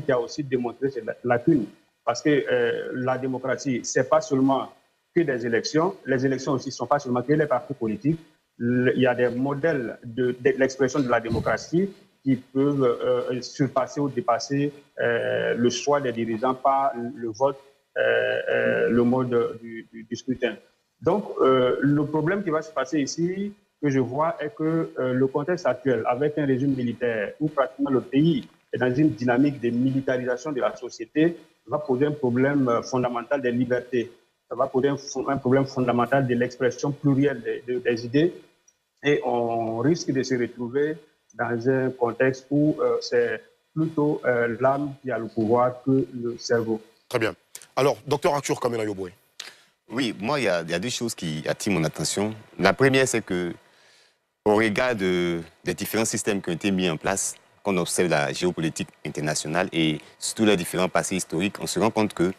qui a aussi démontré ses lacunes. Parce que la démocratie, ce n'est pas seulement que des élections. Les élections aussi ne sont pas seulement que les partis politiques. Il y a des modèles de l'expression de la démocratie qui peuvent surpasser ou dépasser le choix des dirigeants par le vote, le mode du scrutin. Donc, le problème qui va se passer ici, que je vois, est que le contexte actuel, avec un régime militaire où pratiquement le pays est dans une dynamique de militarisation de la société, va poser un problème fondamental des libertés. Ça va poser un problème fondamental de l'expression plurielle des idées. Et on risque de se retrouver dans un contexte où c'est plutôt l'âme qui a le pouvoir que le cerveau. Très bien. Alors, docteur Arthur Kamena Yoboué. Oui, moi, il y a deux choses qui attirent mon attention. La première, c'est que, au regard des différents systèmes qui ont été mis en place, qu'on observe la géopolitique internationale et surtout les différents passés historiques, on se rend compte que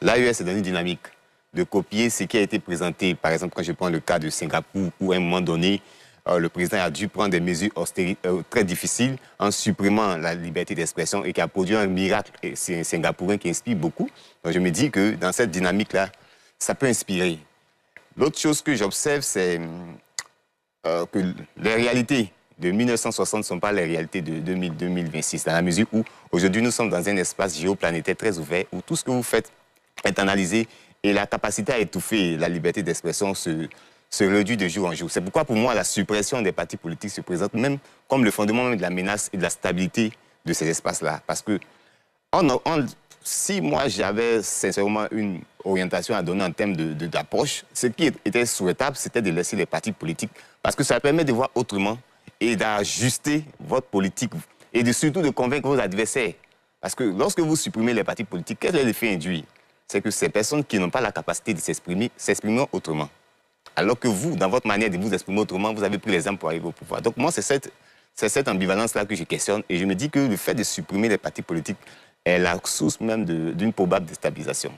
l'AES est dans une dynamique de copier ce qui a été présenté. Par exemple, quand je prends le cas de Singapour, où à un moment donné, le président a dû prendre des mesures très difficiles en supprimant la liberté d'expression et qui a produit un miracle singapourien qui inspire beaucoup. Donc je me dis que dans cette dynamique-là, ça peut inspirer. L'autre chose que j'observe, c'est que les réalités de 1960 ne sont pas les réalités de 2026, dans la mesure où aujourd'hui nous sommes dans un espace géoplanétaire très ouvert, où tout ce que vous faites est analysé et la capacité à étouffer la liberté d'expression se réduit de jour en jour. C'est pourquoi pour moi la suppression des partis politiques se présente même comme le fondement de la menace et de la stabilité de ces espaces-là. Parce que si moi j'avais sincèrement une orientation à donner en termes d'approche, ce qui était souhaitable, c'était de laisser les partis politiques, parce que ça permet de voir autrement et d'ajuster votre politique et surtout de convaincre vos adversaires. Parce que lorsque vous supprimez les partis politiques, quel est l'effet induit? C'est que ces personnes qui n'ont pas la capacité de s'exprimer autrement. Alors que vous, dans votre manière de vous exprimer autrement, vous avez pris les armes pour arriver au pouvoir. Donc moi, c'est cette ambivalence-là que je questionne et je me dis que le fait de supprimer les partis politiques est la source même d'une probable déstabilisation.